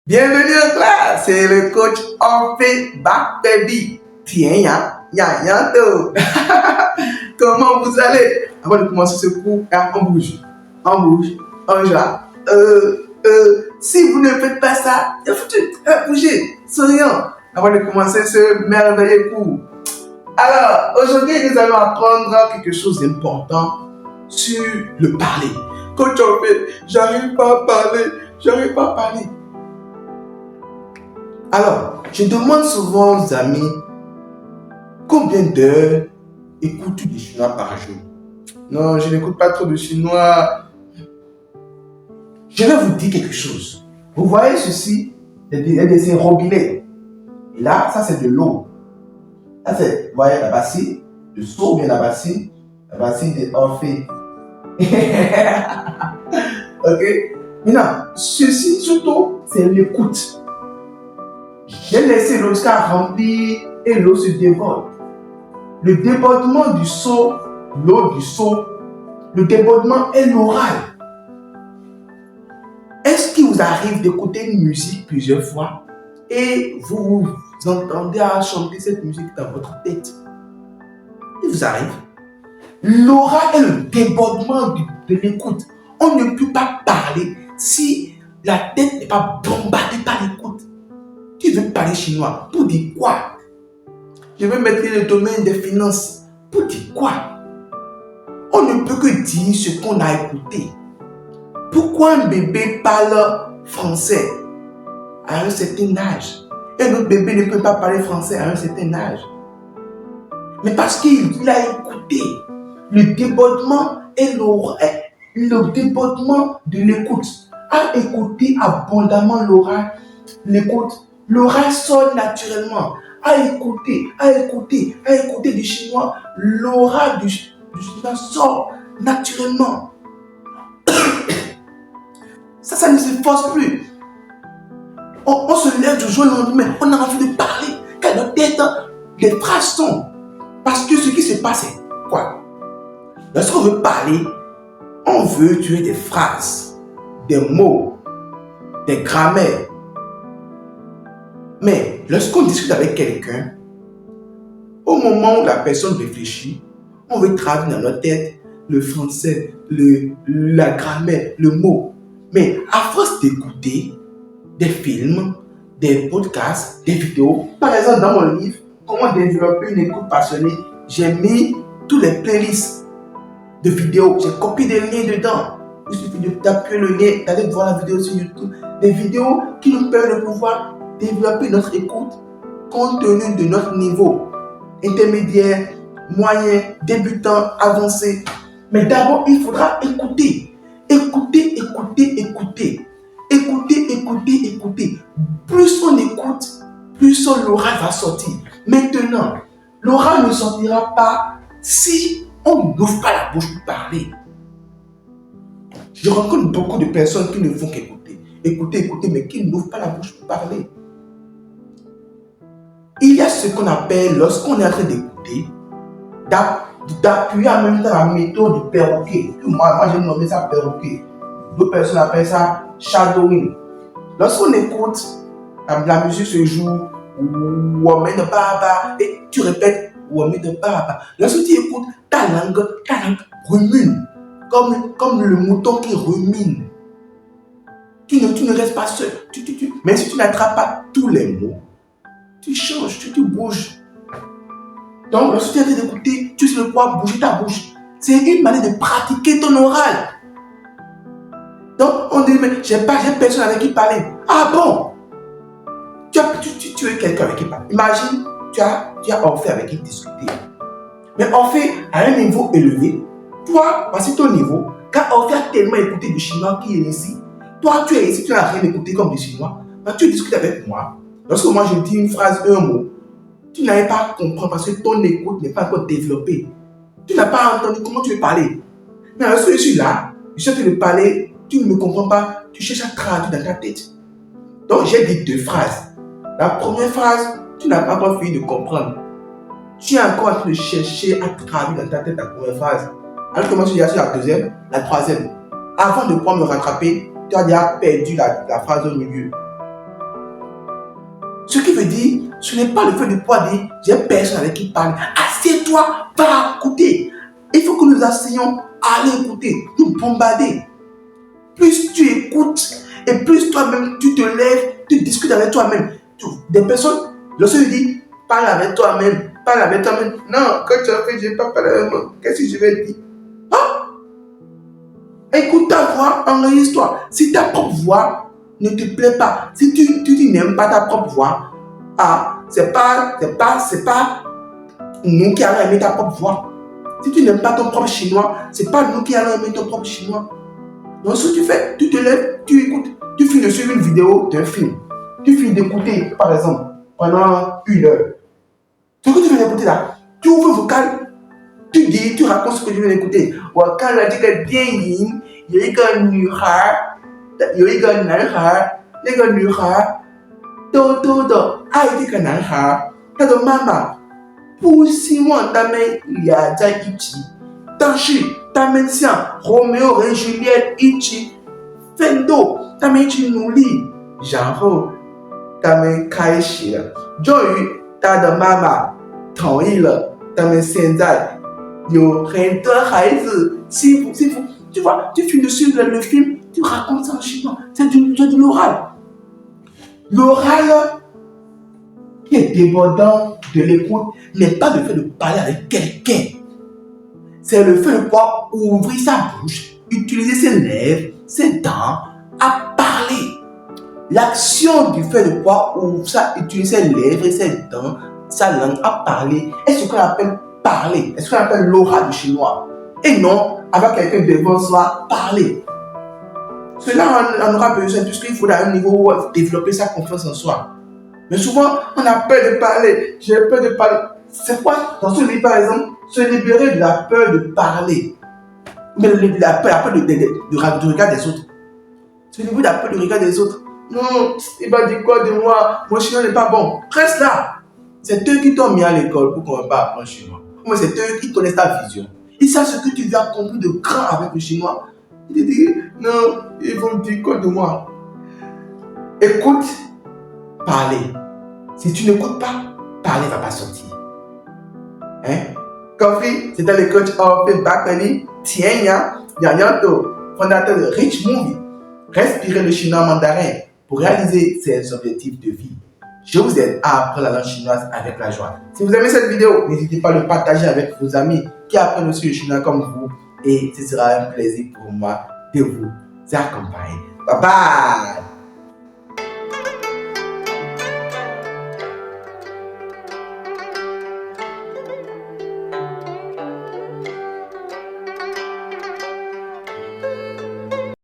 Bienvenue en classe, c'est le coach Orphée Back Baby. Tiens, yanto. Comment vous allez? Avant de commencer ce cours, on bouge, on joue. Si vous ne faites pas ça, bougez, souriant. Avant de commencer ce merveilleux cours. Alors, aujourd'hui, nous allons apprendre quelque chose d'important sur le parler. Coach Orphée, j'arrive pas à parler. Alors, je demande souvent aux amis combien d'heures écoutes-tu du chinois par jour? Non, je n'écoute pas trop de chinois. Je vais vous dire quelque chose. Vous voyez ceci? Il y a des robinets. Et là, ça c'est de l'eau. Ça c'est, vous voyez la bassine, le seau bien la bassine est Orphée. Ok? Maintenant, ceci surtout, c'est l'écoute. J'ai laissé l'eau jusqu'à remplir et l'eau se déborde. Le débordement du seau, l'eau du seau, le débordement est l'oral. Est-ce qu'il vous arrive d'écouter une musique plusieurs fois et vous entendez à chanter cette musique dans votre tête? Il vous arrive. L'oral est le débordement de l'écoute. On ne peut pas parler si la tête n'est pas bombardée par l'écoute. Tu veux parler chinois, pour dire quoi? Je veux mettre le domaine des finances, pour dire quoi? On ne peut que dire ce qu'on a écouté. Pourquoi un bébé parle français à un certain âge et un autre bébé ne peut pas parler français à un certain âge? Mais parce qu'il a écouté. Le débordement est le débordement de l'écoute. A écouté abondamment l'oral, l'écoute. L'oral sort naturellement. À écouter du chinois, l'oral du chinois sort naturellement. Ça ne se force plus. On se lève du jour au lendemain, on a envie de parler, car notre tête, les phrases sont. Parce que ce qui se passe, c'est quoi? Lorsqu'on veut parler, on veut utiliser des phrases, des mots, des grammaires. Mais lorsqu'on discute avec quelqu'un, au moment où la personne réfléchit, on veut traduire dans notre tête le français, la grammaire, le mot. Mais à force d'écouter des films, des podcasts, des vidéos, par exemple dans mon livre, Comment développer une écoute passionnée, j'ai mis tous les playlists de vidéos, j'ai copié des liens dedans. Il suffit de taper le lien, d'aller voir la vidéo sur YouTube. Des vidéos qui nous permettent de pouvoir développer notre écoute compte tenu de notre niveau intermédiaire, moyen, débutant, avancé. Mais d'abord, il faudra écouter. Écouter. Plus on écoute, plus l'oral va sortir. Maintenant, l'oral ne sortira pas si on n'ouvre pas la bouche pour parler. Je rencontre beaucoup de personnes qui ne font qu'écouter. Écouter, mais qui n'ouvrent pas la bouche pour parler. Il y a ce qu'on appelle, lorsqu'on est en train d'écouter, d'appuyer en même temps la méthode du perroquet. Moi j'ai nommé ça perroquet. D'autres personnes appellent ça shadowing. Lorsqu'on écoute, la musique se joue, Wame de Baba, et tu répètes Wame de Baba. Lorsque tu écoutes, ta langue rumine, comme le mouton qui rumine. Tu ne restes pas seul. Mais si tu n'attrapes pas tous les mots, tu changes, tu bouges. Donc, lorsque tu es en train d'écouter, tu sais pouvoir bouger ta bouche. C'est une manière de pratiquer ton oral. Donc, on dit, mais j'ai personne avec qui parler. Ah bon? Tu es quelqu'un avec qui parler. Imagine, tu as Orphée avec qui discuter. Mais Orphée à un niveau élevé. Toi, voici ton niveau. Car Orphée a tellement écouté du chinois qui est ici. Toi, tu es ici, tu n'as rien écouté comme du chinois. Mais tu discutes avec moi. Lorsque moi je dis une phrase, un mot, tu n'arrives pas à comprendre parce que ton écoute n'est pas encore développée. Tu n'as pas entendu comment tu veux parler. Mais lorsque je suis là, je suis en train de parler, tu ne me comprends pas, tu cherches à traduire dans ta tête. Donc j'ai dit 2 phrases. La première phrase, tu n'as pas encore fini de comprendre. Tu es encore en train de chercher à traduire dans ta tête la première phrase. Alors que moi je suis sur la deuxième, la troisième. Avant de pouvoir me rattraper, tu as déjà perdu la phrase au milieu. Ce qui veut dire, ce n'est pas le fait de pouvoir dire, j'ai personne avec qui parler. Assieds-toi, va écouter. Il faut que nous enseignons à aller écouter, nous bombarder. Plus tu écoutes et plus toi-même tu te lèves, tu discutes avec toi-même. Des personnes, lorsque tu dis, parle avec toi-même, parle avec toi-même. Non, quand tu as fait, je n'ai pas parlé avec moi. Qu'est-ce que je vais dire? Écoute ta voix, enregistre-toi. Si ta propre voix ne te plaît pas, si tu n'aimes pas ta propre voix, c'est pas nous qui allons aimer ta propre voix. Si tu n'aimes pas ton propre chinois, c'est pas nous qui allons aimer ton propre chinois. Donc ce que tu fais, tu te lèves, tu écoutes, tu finis de suivre une vidéo d'un film. Tu finis d'écouter, par exemple, pendant 1 heure. Ce que tu viens d'écouter là, tu ouvres le vocal, tu dis, tu racontes ce que tu viens d'écouter. Quand on a dit que bien yin, il y a un女孩，有一个男孩，那个女孩偷偷的爱这个男孩，他的妈妈不希望他们俩在一起，但是他们像罗密欧和朱丽叶一起奋斗，他们一起努力，然后他们开始了，终于他的妈妈同意了，他们现在有很多孩子，幸福幸福。Tu vois, tu finis de suivre le film, tu racontes ça en chinois, c'est de l'oral. L'oral qui est débordant de l'écoute n'est pas le fait de parler avec quelqu'un. C'est le fait de pouvoir ouvrir sa bouche, utiliser ses lèvres, ses dents, à parler. L'action du fait de pouvoir ouvrir ça, utiliser ses lèvres et ses dents, sa langue à parler, est ce qu'on appelle parler, est ce qu'on appelle l'oral du chinois. Et non avec quelqu'un devant soi parler. Cela on aura besoin puisqu'il faudra à un niveau développer sa confiance en soi. Mais souvent, on a peur de parler. J'ai peur de parler. C'est quoi? Dans ce livre, par exemple, se libérer de la peur de parler. Mais la peur du regard des autres. Se libérer de la peur du regard des autres. Non, il va dire quoi de moi? Mon chinois n'est pas bon. Reste là. C'est eux qui t'ont mis à l'école pour qu'on ne pas apprendre chinois. Mais c'est eux qui connaissent ta vision. Ils savent ce que tu veux accomplir de grand avec le chinois. Ils te disent, non, ils vont dire quoi de moi? Écoute, parler. Si tu n'écoutes pas, parler ne va pas sortir. Hein? Kofi, c'était le coach of Bakani Tienya Yanyanto, fondateur de Rich Movie. Respirez le chinois mandarin pour réaliser ses objectifs de vie. Je vous aide à apprendre la langue chinoise avec la joie. Si vous aimez cette vidéo, n'hésitez pas à le partager avec vos amis qui apprennent aussi le chinois comme vous. Et ce sera un plaisir pour moi de vous accompagner. Bye bye!